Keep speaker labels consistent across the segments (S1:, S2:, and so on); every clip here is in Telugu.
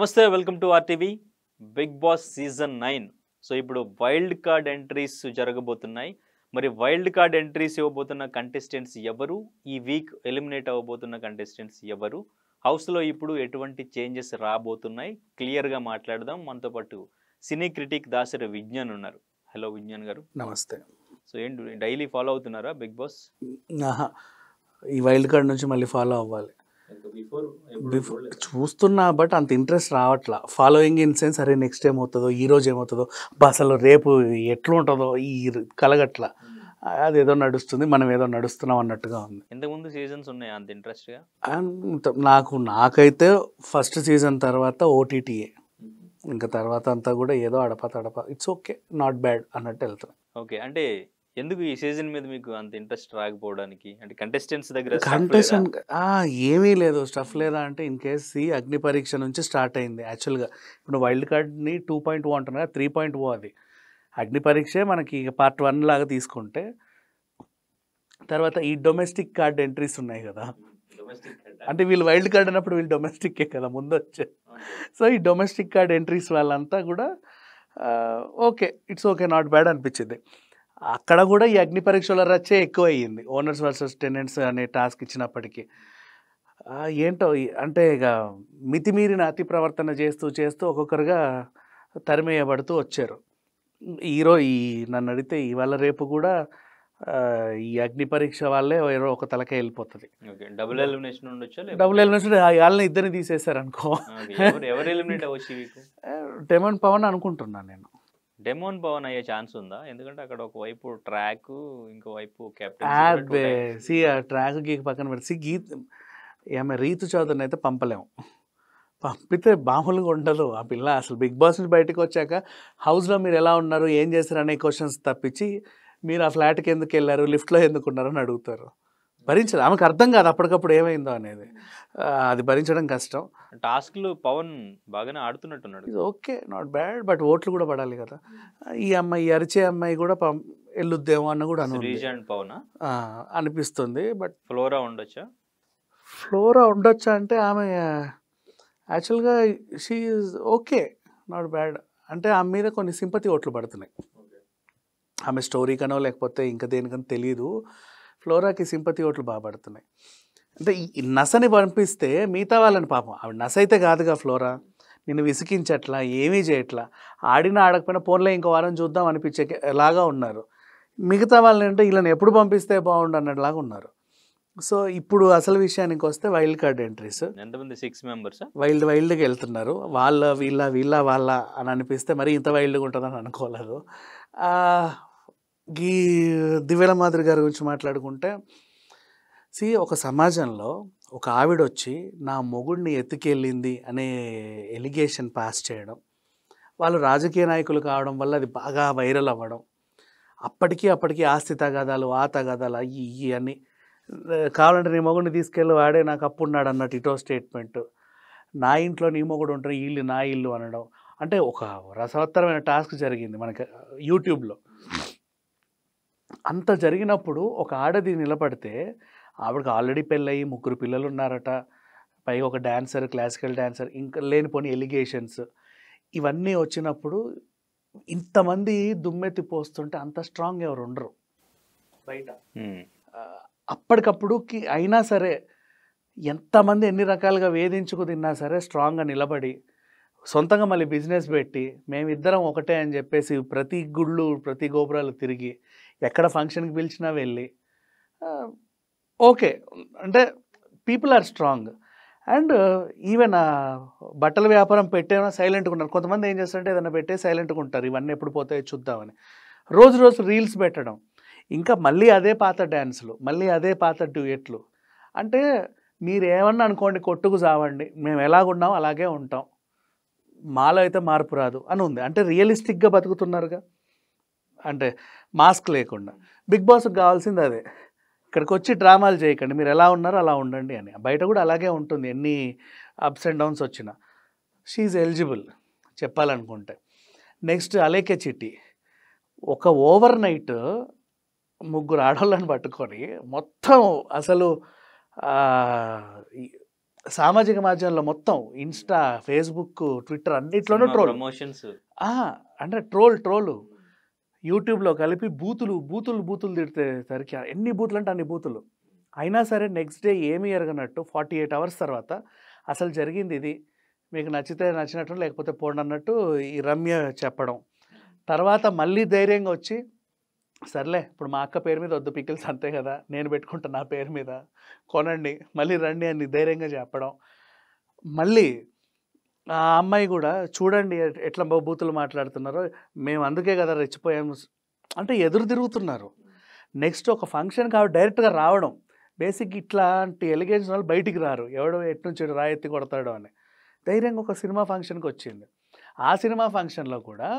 S1: నమస్తే, welcome to RTV. Bigg Boss season 9. So ఇప్పుడు వైల్డ్ కార్డ్ ఎంట్రీస్ జరగబోతున్నాయి. మరి వైల్డ్ కార్డ్ ఎంట్రీస్ ఇవ్వబోతున్న కంటెస్టెంట్స్ ఎవరు, ఈ వీక్ ఎలిమినేట్ అవ్వబోతున్న కంటెస్టెంట్స్ ఎవరు, హౌస్లో ఇప్పుడు ఎటువంటి చేంజెస్ రాబోతున్నాయి, క్లియర్గా మాట్లాడదాం. మనతో పాటు సినీ క్రిటిక్ దాసరి విజ్ఞాన్ ఉన్నారు. హలో విజ్ఞాన్ గారు.
S2: నమస్తే.
S1: సో ఏంటి డైలీ ఫాలో అవుతున్నారా బిగ్ బాస్?
S2: ఈ వైల్డ్ కార్డ్ నుంచి మళ్ళీ ఫాలో అవ్వాలి. చూస్తున్నా, బట్ అంత ఇంట్రెస్ట్ రావట్లా. ఫాలోయింగ్ ఇన్ సెన్స్, అరే నెక్స్ట్ ఏమవుతుందో, ఈ రోజు ఏమవుతుందో, అసలు రేపు ఎట్లుంటుందో ఈ కలగట్ల. అదేదో నడుస్తుంది, మనం ఏదో నడుస్తున్నాం అన్నట్టుగా ఉంది.
S1: ఇంతకుముందు సీజన్స్ ఉన్నాయి అంత ఇంట్రెస్ట్గా?
S2: నాకైతే ఫస్ట్ సీజన్ తర్వాత ఓటీటీఏ, ఇంకా తర్వాత అంతా కూడా ఏదో అడప తడప, ఇట్స్ ఓకే, నాట్ బ్యాడ్ అన్నట్టు వెళ్తాం.
S1: ఓకే, అంటే ఎందుకు ఈ సీజన్ మీద మీకు అంత ఇంట్రెస్ట్ రాకపోవడానికి? అంటే కంటెస్టెంట్స్ దగ్గర
S2: ఏమీ లేదు, స్టఫ్ లేదా అంటే ఇన్ కేస్ అగ్ని పరీక్ష నుంచి స్టార్ట్ అయింది. యాక్చువల్గా ఇప్పుడు వైల్డ్ కార్డ్ని 2.0 అంటున్నా, 3.0 అది. అగ్ని పరీక్షే మనకి పార్ట్ 1 లాగా తీసుకుంటే, తర్వాత ఈ డొమెస్టిక్ కార్డ్ ఎంట్రీస్ ఉన్నాయి కదా, అంటే వీళ్ళు వైల్డ్ కార్డ్ అన్నప్పుడు వీళ్ళు డొమెస్టిక్కే కదా ముందు వచ్చే. సో ఈ డొమెస్టిక్ కార్డ్ ఎంట్రీస్ వాళ్ళంతా కూడా okay, it's okay, not bad అనిపించింది. అక్కడ కూడా ఈ అగ్ని పరీక్షల రచ్చే ఎక్కువ అయ్యింది, ఓనర్స్ వర్సెస్ టెనెంట్స్ అనే టాస్క్ ఇచ్చినప్పటికీ. ఏంటో అంటే ఇక మితిమీరిన అతి ప్రవర్తన చేస్తూ ఒక్కొక్కరుగా తరిమేయబడుతూ వచ్చారు. ఈ నన్ను అడిగితే ఇవాళ రేపు కూడా ఈ అగ్ని పరీక్ష వాళ్ళే ఒక తలకే వెళ్ళిపోతుంది.
S1: డబుల్ ఎలిమినేషన్ ఉండొచ్చు.
S2: వాళ్ళని ఇద్దరిని తీసేశారు అనుకో. డెమన్ పవన్ అనుకుంటున్నాను నేను.
S1: డెమోన్ పవన్ అయ్యే ఛాన్స్ ఉందా? ఎందుకంటే అక్కడ ఒకవైపు ట్రాక్, ఇంకోవైపు కెప్టెన్.
S2: ట్రాక్ గీక్ పక్కన పెట్టి ఏమే రీతు చౌదరిని అయితే పంపలేము. పంపితే మామూలుగా ఉండదు ఆ పిల్ల. అసలు బిగ్ బాస్ నుంచి బయటకు వచ్చాక హౌస్లో మీరు ఎలా ఉన్నారు, ఏం చేశారు అనే క్వశ్చన్స్ తప్పించి, మీరు ఆ ఫ్లాట్కి ఎందుకు వెళ్ళారు, లిఫ్ట్లో ఎందుకు ఉన్నారు అని అడుగుతారు. భరించదు, ఆమెకు అర్థం కాదు అప్పటికప్పుడు ఏమైందో అనేది. అది భరించడం కష్టం.
S1: టాస్క్లు పవన్ బాగానే ఆడుతున్నట్టున్నాడు.
S2: ఇది ఓకే, నాట్ బ్యాడ్, బట్ ఓట్లు కూడా పడాలి కదా. ఈ అమ్మాయి, అరిచే అమ్మాయి కూడా వెళ్ళొద్దేమో అన్న కూడా అనిపిస్తుంది. బట్
S1: ఫ్లోరా
S2: ఉండొచ్చా అంటే ఆమె యాక్చువల్గా she is okay, not bad. అంటే ఆమె మీద కొన్ని సింపతి ఓట్లు పడుతున్నాయి. ఆమె స్టోరీకనో లేకపోతే ఇంకా దేనికనో తెలియదు, ఫ్లోరాకి సింపతి ఓట్లు బాగా పడుతున్నాయి. అంటే ఈ నసని పంపిస్తే మిగతా వాళ్ళని, పాపం ఆవిడ నస అయితే కాదుగా ఫ్లోరా, నిన్ను విసికించట్లా, ఏమీ చేయట్లా, ఆడినా ఆడకపోయినా ఫోన్లో ఇంకో వారం చూద్దాం అనిపించే లాగా ఉన్నారు. మిగతా వాళ్ళని అంటే వీళ్ళని ఎప్పుడు పంపిస్తే బాగుండు అన్నట్లాగా ఉన్నారు. సో ఇప్పుడు అసలు విషయానికి వస్తే వైల్డ్ కార్డ్ ఎంట్రీస్
S1: ఎంతమంది? 6 మెంబర్స్
S2: వైల్డ్కి వెళ్తున్నారు. వీళ్ళ అని అనిపిస్తే మరి ఇంత వైల్డ్గా ఉంటుందని అనుకోలేదు. ఈ దివ్యల మాదిరి గారి గురించి మాట్లాడుకుంటే, ఒక సమాజంలో ఒక ఆవిడ వచ్చి నా మొగుడిని ఎత్తుకెళ్ళింది అనే ఎలిగేషన్ పాస్ చేయడం, వాళ్ళు రాజకీయ నాయకులు కావడం వల్ల అది బాగా వైరల్ అవ్వడం, అప్పటికి ఆస్తి తగాదాలు, ఆ తగాదాలు అయ్యి అని, కావాలంటే నీ మొగుడిని తీసుకెళ్ళి వాడే నాకు అప్పున్నాడు అన్నట్టు ఇటో స్టేట్మెంట్, నా ఇంట్లో నీ మొగుడు ఉంటారు, ఈ ఇల్లు నా ఇల్లు అనడం. అంటే ఒక రసవత్తరమైన టాస్క్ జరిగింది మనకి యూట్యూబ్లో. అంత జరిగినప్పుడు ఒక ఆడది నిలబడితే, ఆవిడకి ఆల్రెడీ పెళ్ళయి 3 పిల్లలు ఉన్నారట, పైగా ఒక డాన్సర్, క్లాసికల్ డాన్సర్, ఇంకా లేనిపోని ఎలిగేషన్స్, ఇవన్నీ వచ్చినప్పుడు ఇంతమంది దుమ్మెత్తి పోస్తుంటే అంత స్ట్రాంగ్ ఎవరు ఉండరు బయట. అప్పటికప్పుడు అయినా సరే, ఎంతమంది ఎన్ని రకాలుగా వేధించుకు తిన్నా సరే స్ట్రాంగ్గా నిలబడి, సొంతంగా మళ్ళీ బిజినెస్ పెట్టి, మేమిద్దరం ఒకటే అని చెప్పేసి ప్రతి గుళ్ళు, ప్రతి గోపురాలు తిరిగి, ఎక్కడ ఫంక్షన్కి పిలిచినా వెళ్ళి, ఓకే అంటే people are strong. And even బట్టల వ్యాపారం పెట్టేమో సైలెంట్గా ఉన్నారు. కొంతమంది ఏం చేస్తారంటే ఏదైనా పెట్టే సైలెంట్గా ఉంటారు, ఇవన్నీ ఎప్పుడు పోతాయో చూద్దామని. రోజు రీల్స్ పెట్టడం, ఇంకా మళ్ళీ అదే పాత డ్యాన్సులు, మళ్ళీ అదే పాత డ్యూయెట్లు. అంటే మీరు ఏమన్నా అనుకోండి, కొట్టుకు చావండి, మేము ఎలాగున్నాం అలాగే ఉంటాం, మాలో అయితే మార్పు రాదు అని ఉంది. అంటే రియలిస్టిక్గా బతుకుతున్నారుగా, అంటే మాస్క్ లేకుండా. బిగ్ బాస్కి కావాల్సింది అదే, ఇక్కడికి వచ్చి డ్రామాలు చేయకండి, మీరు ఎలా ఉన్నారో అలా ఉండండి అని. బయట కూడా అలాగే ఉంటుంది, ఎన్ని అప్స్ అండ్ డౌన్స్ వచ్చినా. షీఈ్ ఎలిజిబుల్ చెప్పాలనుకుంటే. నెక్స్ట్ అలేకే చిట్టి, ఒక ఓవర్ నైట్ 3 ఆడవాళ్ళని పట్టుకొని మొత్తం అసలు సామాజిక మాధ్యమంలో మొత్తం ఇన్స్టా, ఫేస్బుక్, ట్విట్టర్ అన్నిట్లోనూ ట్రోల్.
S1: ప్రమోషన్స్.
S2: అంటే ట్రోలు యూట్యూబ్లో కలిపి బూతులు తిడితేసరికి ఎన్ని బూతులు అంటే అన్ని బూతులు. అయినా సరే నెక్స్ట్ డే ఏమీ ఎరగనట్టు 48 అవర్స్ తర్వాత అసలు జరిగింది ఇది, మీకు నచ్చితే నచ్చినట్టు లేకపోతే పోండి అన్నట్టు ఈ రమ్య చెప్పడం. తర్వాత మళ్ళీ ధైర్యంగా వచ్చి సర్లే ఇప్పుడు మా అక్క పేరు మీద వద్దు పికిల్స్ అంతే కదా, నేను పెట్టుకుంటా నా పేరు మీద, కొనండి మళ్ళీ రండి అని ధైర్యంగా చెప్పడం. మళ్ళీ ఆ అమ్మాయి కూడా చూడండి ఎట్లా బూతులు మాట్లాడుతున్నారో, మేము అందుకే కదా రెచ్చిపోయాము అంటే ఎదురు తిరుగుతున్నారు. నెక్స్ట్ ఒక ఫంక్షన్ కాబట్టి డైరెక్ట్గా రావడం. బేసిక్ ఇట్లాంటి ఎలిగేషన్ వాళ్ళు బయటికి రారు, ఎవడో ఎట్నుంచి రాయెత్తి కొడతాడో అని. ధైర్యంగా ఒక సినిమా ఫంక్షన్కి వచ్చింది. ఆ సినిమా ఫంక్షన్లో కూడా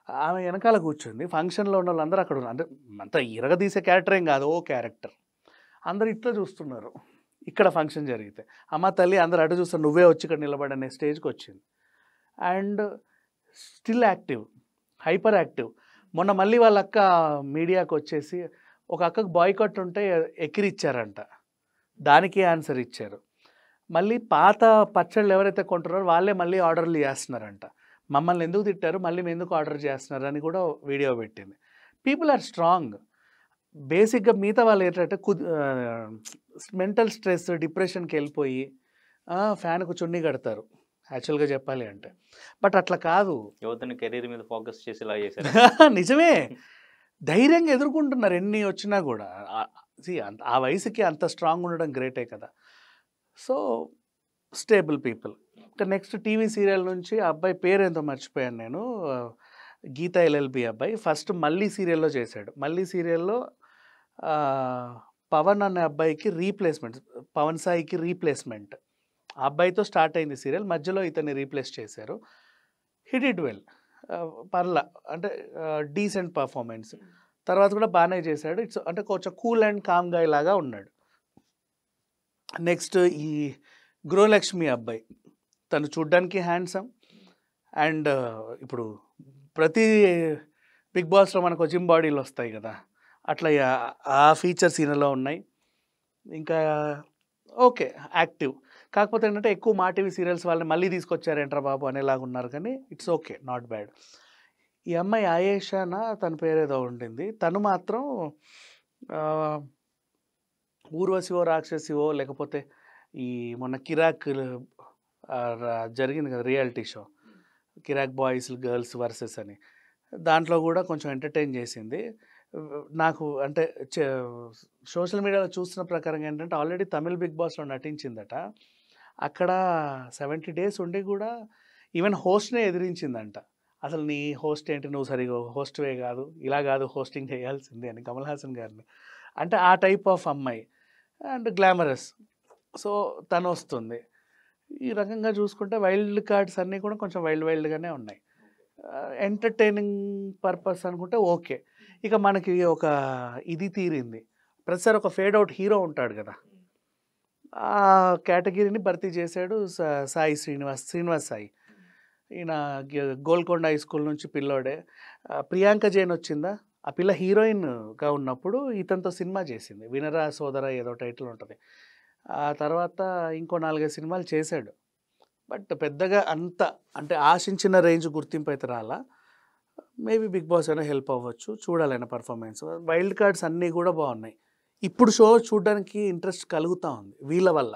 S2: ఆమె వెనకాల కూర్చుంది. ఫంక్షన్లో ఉన్న వాళ్ళందరూ అక్కడ ఉన్నారు. అంటే అంత ఇరగదీసే క్యారెక్టర్ ఏం కాదు, ఓ క్యారెక్టర్. అందరు ఇట్లా చూస్తున్నారు. ఇక్కడ ఫంక్షన్ జరిగితే అమ్మ తల్లి అందరు అటు చూస్తారు, నువ్వే వచ్చి ఇక్కడ నిలబడనే స్టేజ్కి వచ్చింది. And still active, hyper active. మొన్న మళ్ళీ వాళ్ళ అక్క మీడియాకి వచ్చేసి ఒక అక్కకు బాయ్కాట్ ఉంటే ఎక్కిరిచ్చారంట, దానికి ఆన్సర్ ఇచ్చారు. మళ్ళీ పాత పచ్చళ్ళు ఎవరైతే కొంటున్నారో వాళ్ళే మళ్ళీ ఆర్డర్లు చేస్తున్నారంట. మమ్మల్ని ఎందుకు తిట్టారు, మళ్ళీ మేము ఎందుకు ఆర్డర్ చేస్తున్నారు అని కూడా వీడియో పెట్టింది. People are strong. బేసిక్గా మిగతా వాళ్ళు ఏంటంటే మెంటల్ స్ట్రెస్, డిప్రెషన్కి వెళ్ళిపోయి ఫ్యాన్కు చున్నీ కడతారు యాక్చువల్గా చెప్పాలి అంటే. బట్ అట్లా కాదు,
S1: యువతని కెరీర్ మీద ఫోకస్ చేసేలా చేశారు.
S2: నిజమే. ధైర్యంగా ఎదుర్కొంటున్నారు ఎన్ని వచ్చినా కూడా. ఆ వయసుకి అంత స్ట్రాంగ్ ఉండడం గ్రేటే కదా. So stable people. ఇంకా నెక్స్ట్ టీవీ సీరియల్ నుంచి ఆ అబ్బాయి పేరు ఎంతో మర్చిపోయాను నేను, గీతా ఎల్ఎల్బి అబ్బాయి. ఫస్ట్ మళ్ళీ సీరియల్లో చేశాడు. మళ్ళీ సీరియల్లో పవన్ అనే అబ్బాయికి రీప్లేస్మెంట్, పవన్ సాయికి రీప్లేస్మెంట్. ఆ అబ్బాయితో స్టార్ట్ అయింది సీరియల్, మధ్యలో ఇతన్ని రీప్లేస్ చేశారు. హి డిడ్ వెల్, పర్లా అంటే డీసెంట్ పర్ఫార్మెన్స్. తర్వాత కూడా బాగానే చేశాడు. ఇట్స్ అంటే కొంచెం కూల్ అండ్ కామ్ గా ఇలాగా ఉన్నాడు. నెక్స్ట్ ఈ గృహలక్ష్మి అబ్బాయి, తను చూడ్డానికి హ్యాండ్సమ్. అండ్ ఇప్పుడు ప్రతి బిగ్ బాస్లో మనకు జిమ్ బాడీలు వస్తాయి కదా, అట్లా ఆ ఫీచర్స్ ఈయనలో ఉన్నాయి. ఇంకా ఓకే యాక్టివ్. కాకపోతే ఏంటంటే ఎక్కువ మా టీవీ సీరియల్స్ వాళ్ళని మళ్ళీ తీసుకొచ్చారేంట్రా బాబు అనేలాగా ఉన్నారు, కానీ ఇట్స్ ఓకే, నాట్ బ్యాడ్. ఈ అమ్మాయి ఆయేషానా తన పేరు ఏదో ఉండింది, తను మాత్రం ఊర్వశివో రాక్షసివో లేకపోతే ఈ మొన్న కిరాక్ జరిగింది కదా reality show, Kiraak boys girls versus అని, దాంట్లో కూడా కొంచెం ఎంటర్టైన్ చేసింది. నాకు అంటే సోషల్ మీడియాలో చూస్తున్న ప్రకారం ఏంటంటే ఆల్రెడీ తమిళ్ బిగ్ బాస్లో నటించిందట. అక్కడ 70 days ఉండి కూడా ఈవెన్ హోస్ట్నే ఎదిరించిందంట. అసలు నీ హోస్ట్ ఏంటి, నువ్వు సరిగా హోస్ట్వే కాదు, ఇలా కాదు హోస్టింగ్ చేయాల్సిందే అని కమల్ హాసన్ గారిని. అంటే ఆ టైప్ ఆఫ్ అమ్మాయి అండ్ గ్లామరస్. సో తను వస్తుంది. ఈ రకంగా చూసుకుంటే వైల్డ్ కార్డ్స్ అన్నీ కూడా కొంచెం వైల్డ్గానే ఉన్నాయి. ఎంటర్టైనింగ్ పర్పస్ అనుకుంటే ఓకే. ఇక మనకి ఒక ఇది తీరింది, ప్రతిసారి ఒక ఫేడ్ అవుట్ హీరో ఉంటాడు కదా, ఆ కేటగిరీని భర్తీ చేశాడు సాయి శ్రీనివాస్ సాయి. ఈయన గోల్కొండ హై స్కూల్ నుంచి పిల్లోడే. ప్రియాంక జైన్ వచ్చిందా, ఆ పిల్ల హీరోయిన్గా ఉన్నప్పుడు ఇతనితో సినిమా చేసింది, వినరా సోదర ఏదో టైటిల్ ఉంటుంది. ఆ తర్వాత ఇంకో 4-5 సినిమాలు చేశాడు. బట్ పెద్దగా అంత అంటే ఆశించిన రేంజ్ గుర్తింపు అయితే రాలా. మేబీ బిగ్ బాస్ అయినా హెల్ప్ అవ్వచ్చు, చూడాలైన పర్ఫార్మెన్స్. వైల్డ్ కార్డ్స్ అన్నీ కూడా బాగున్నాయి. ఇప్పుడు షో చూడడానికి ఇంట్రెస్ట్ కలుగుతూ ఉంది వీళ్ళ వల్ల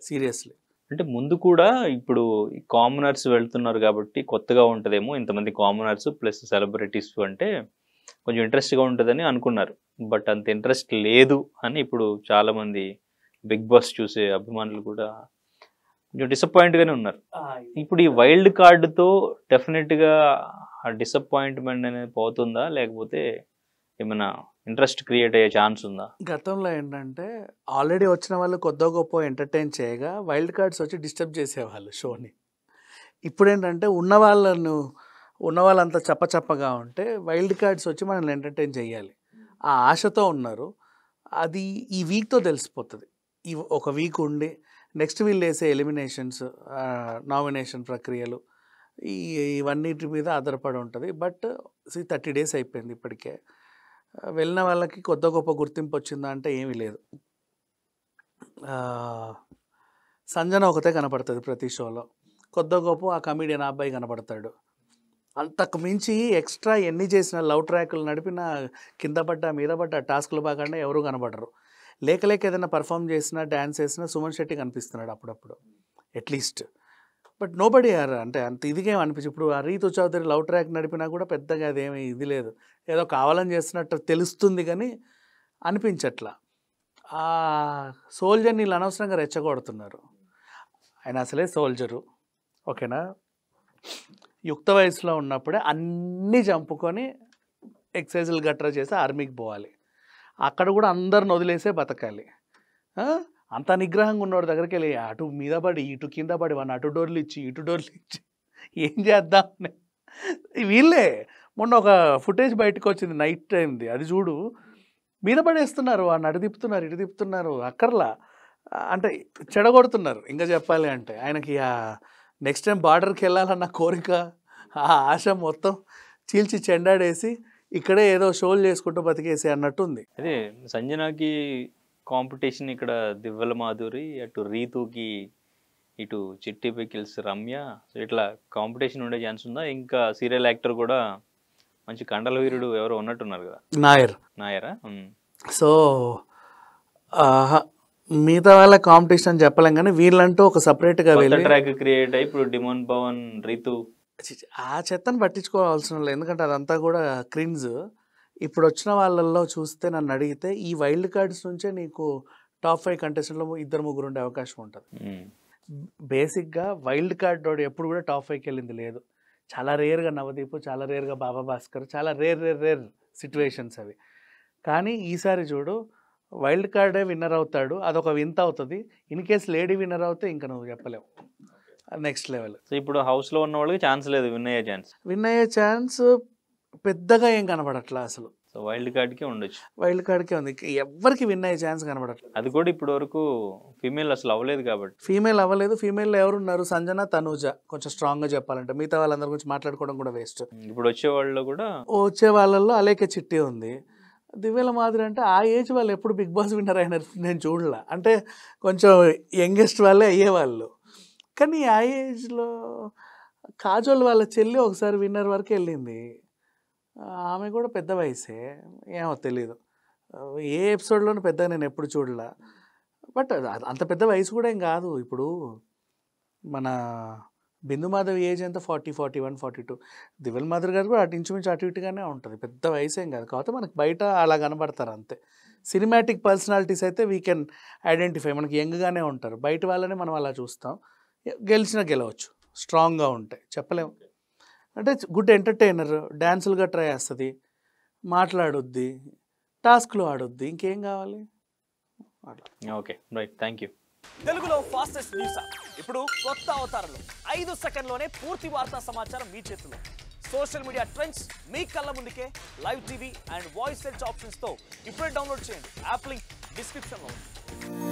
S2: సీరియస్లీ.
S1: అంటే ముందు కూడా ఇప్పుడు కామనర్స్ వెళ్తున్నారు కాబట్టి కొత్తగా ఉంటుందేమో, ఇంతమంది కామనర్స్ ప్లస్ సెలబ్రిటీస్ అంటే కొంచెం ఇంట్రెస్ట్గా ఉంటుందని అనుకున్నారు. బట్ అంత ఇంట్రెస్ట్ లేదు అని ఇప్పుడు చాలామంది బిగ్ బాస్ చూసే అభిమానులు కూడా కొంచెం డిసప్పాయింట్గానే ఉన్నారు. ఇప్పుడు ఈ వైల్డ్ కార్డుతో డెఫినెట్గా ఆ డిసప్పాయింట్మెంట్ అనేది పోతుందా, లేకపోతే ఏమైనా ఇంట్రెస్ట్ క్రియేట్ అయ్యే ఛాన్స్ ఉందా?
S2: గతంలో ఏంటంటే ఆల్రెడీ వచ్చిన వాళ్ళు కొద్ది గొప్ప ఎంటర్టైన్ చేయగా వైల్డ్ కార్డ్స్ వచ్చి డిస్టర్బ్ చేసేవాళ్ళు షోని. ఇప్పుడు ఏంటంటే ఉన్న వాళ్ళంతా చప్పగా ఉంటే వైల్డ్ కార్డ్స్ వచ్చి మనల్ని ఎంటర్టైన్ చేయాలి, ఆ ఆశతో ఉన్నారు. అది ఈ వీక్తో తెలిసిపోతుంది. ఈ ఒక వీక్ ఉండి నెక్స్ట్ వీళ్ళు వేసే ఎలిమినేషన్స్, నామినేషన్ ప్రక్రియలు, ఇవన్నిటి మీద ఆధారపడి ఉంటుంది. బట్ 30 days అయిపోయింది ఇప్పటికే. వెళ్ళిన వాళ్ళకి కొద్ది గొప్ప గుర్తింపు వచ్చిందా అంటే ఏమీ లేదు. సంజన ఒకతే కనపడుతుంది ప్రతి షోలో, కొద్ది గొప్ప ఆ కమీడియన్ అబ్బాయి కనపడతాడు. అంతకు మించి ఎక్స్ట్రా ఎన్ని చేసినా లవ్ ట్రాక్లు నడిపినా కింద పడ్డా మీద పడ్డా టాస్క్లు బాగానే ఎవరు కనపడరు. లేక ఏదైనా పర్ఫామ్ చేసినా డ్యాన్స్ చేసినా సుమన్ శెట్టి కనిపిస్తున్నాడు అప్పుడప్పుడు అట్లీస్ట్. బట్ నో బడీ అంటే అంత ఇదిగా అనిపించి ఇప్పుడు ఆ రీతు చౌదరి లవ్ ట్రాక్ నడిపినా కూడా పెద్దగా అదేమి ఇది లేదు, ఏదో కావాలని చేస్తున్నట్టు తెలుస్తుంది కానీ అనిపించట్లా. ఆ సోల్జర్ని వీళ్ళు అనవసరంగా రెచ్చగొడుతున్నారు. ఆయన అసలే సోల్జరు, ఓకేనా, యుక్త వయసులో ఉన్నప్పుడే అన్నీ చంపుకొని ఎక్సర్సైజులు గట్రా చేసి ఆర్మీకి పోవాలి. అక్కడ కూడా అందరిని వదిలేసే బతకాలి. అంత నిగ్రహంగా ఉన్నవాడి దగ్గరికి వెళ్ళి అటు మీద పడి ఇటు కింద పడి వాడిని అటు డోర్లు ఇచ్చి ఇటు డోర్లు ఇచ్చి ఏం చేద్దామని వీళ్ళే. మొన్న ఒక ఫుటేజ్ బయటకు వచ్చింది నైట్ టైంది, అది చూడు, మీద పడేస్తున్నారు, వాడిని అటు తిప్పుతున్నారు ఇటు తిప్పుతున్నారు, అక్కర్లా అంటే చెడగొడుతున్నారు. ఇంకా చెప్పాలి అంటే ఆయనకి ఆ నెక్స్ట్ టైం బార్డర్కి వెళ్ళాలన్న కోరిక, ఆ ఆశ మొత్తం చీల్చి చెండాడేసి ఇక్కడే ఏదో షోలు చేసుకుంటూ బతికేసి అన్నట్టు ఉంది.
S1: అదే సంజనాకి కాంపిటీషన్ ఇక్కడ దివ్వెల మాధురి, అటు రీతుకి ఇటు చిట్టి పికిల్స్ రమ్య, సో ఇట్లా కాంపిటీషన్ ఉండే ఛాన్స్ ఉందా? ఇంకా సీరియల్ యాక్టర్ కూడా మంచి కండల వీరుడు ఎవరో ఉన్నట్టున్నారు కదా, నాయరా.
S2: సో మిగతా వాళ్ళ కాంపిటీషన్ చెప్పలేం కానీ వీళ్ళంటూ ఒక సపరేట్గా వెళ్ళి
S1: ట్రాక్ క్రియేట్ అయ్యి ఇప్పుడు డిమోన్ పవన్ రీతు
S2: ఆ చెత్తను పట్టించుకోవాల్సిన లేదు, ఎందుకంటే అదంతా కూడా క్రిన్స్. ఇప్పుడు వచ్చిన వాళ్ళల్లో చూస్తే నన్ను అడిగితే ఈ వైల్డ్ కార్డ్స్ నుంచే నీకు టాప్ 5 కంటెస్టెంట్లో 2-3 ఉండే అవకాశం ఉంటుంది. బేసిక్గా వైల్డ్ కార్డ్ వాడు ఎప్పుడు కూడా టాప్ 5కి వెళ్ళింది లేదు. చాలా రేర్గా నవదీప్, చాలా రేర్గా బాబా భాస్కర్, చాలా రేర్ సిచ్యువేషన్స్ అవి. కానీ ఈసారి చూడు, వైల్డ్ కార్డే విన్నర్ అవుతాడు, అదొక వింత అవుతుంది. ఇన్ కేస్ లేడీ విన్నర్ అవుతే ఇంకా నువ్వు చెప్పలేవు, నెక్స్ట్ లెవెల్.
S1: సో ఇప్పుడు హౌస్లో ఉన్న వాళ్ళకి ఛాన్స్ లేదు, విన్ అయ్యే ఛాన్స్
S2: పెద్దగా ఏం కనబడట్లా అసలు.
S1: సో వైల్డ్ కార్డ్కే ఉండొచ్చు,
S2: వైల్డ్ కార్డ్కే ఉంది, ఎవరికి విన్ అయ్యే ఛాన్స్ కనబడట్లేదు.
S1: అది కూడా ఇప్పటి వరకు ఫీమేల్ అసలు అవ్వలేదు కాబట్టి.
S2: ఫీమేల్ అవ్వలేదు. ఫీమేల్లో ఎవరున్నారు? సంజన, తనూజ, కొంచెం స్ట్రాంగ్గా చెప్పాలంటే. మిగతా వాళ్ళందరి గురించి మాట్లాడుకోవడం కూడా వేస్ట్.
S1: ఇప్పుడు వచ్చే
S2: వాళ్ళల్లో అలేకే చిట్టి ఉంది. దివ్యల మాదిరి అంటే ఆ ఏజ్ వాళ్ళు ఎప్పుడు బిగ్ బాస్ విన్నర్ అయినారు నేను చూడలే, అంటే కొంచెం యంగెస్ట్ వాళ్ళే అయ్యేవాళ్ళు. కానీ ఆ ఏజ్లో కాజోల్ వాళ్ళ చెల్లి ఒకసారి విన్నర్ వరకు వెళ్ళింది, ఆమె కూడా పెద్ద వయసే, ఏమో తెలీదు, ఏ ఎపిసోడ్లోనూ పెద్దగా నేను ఎప్పుడు చూడలే. బట్ అంత పెద్ద వయసు కూడా ఏం కాదు. ఇప్పుడు మన బిందు మాధవ్ ఏజ్ ఎంత 40, 41, 42. దివ్యల మాధవ్ గారు కూడా ఇంచుమించు అటు ఇటుగానే ఉంటుంది, పెద్ద వయసు ఏం కాదు. కాకపోతే మనకి బయట అలా కనబడతారు అంతే. సినిమాటిక్ పర్సనాలిటీస్ అయితే వీ కెన్ ఐడెంటిఫై, మనకి యంగ్గానే ఉంటారు. బయట వాళ్ళని మనం అలా చూస్తాం. గెలవచ్చు, స్ట్రాంగ్గా ఉంటాయి, చెప్పలేము. అంటే గుడ్ ఎంటర్టైనర్, డ్యాన్సులుగా ట్రై చేస్తుంది, మాట్లాడుద్ది, టాస్క్లు ఆడుద్ది, ఇంకేం కావాలి.
S1: Okay right, thank you.
S3: తెలుగులో ఫాస్టెస్ట్ న్యూస్ ఇప్పుడు కొత్త అవతారంలో 5 సెకండ్లోనే పూర్తి వార్తా సమాచారం మీ చేతిలో. సోషల్ మీడియా ట్రెండ్స్ మీ కళ్ళ ముందుకే live TV and voice search ఆప్షన్స్తో ఇప్పుడే డౌన్లోడ్ చేయండి. యాప్ లింక్ డిస్క్రిప్షన్లో ఉంది.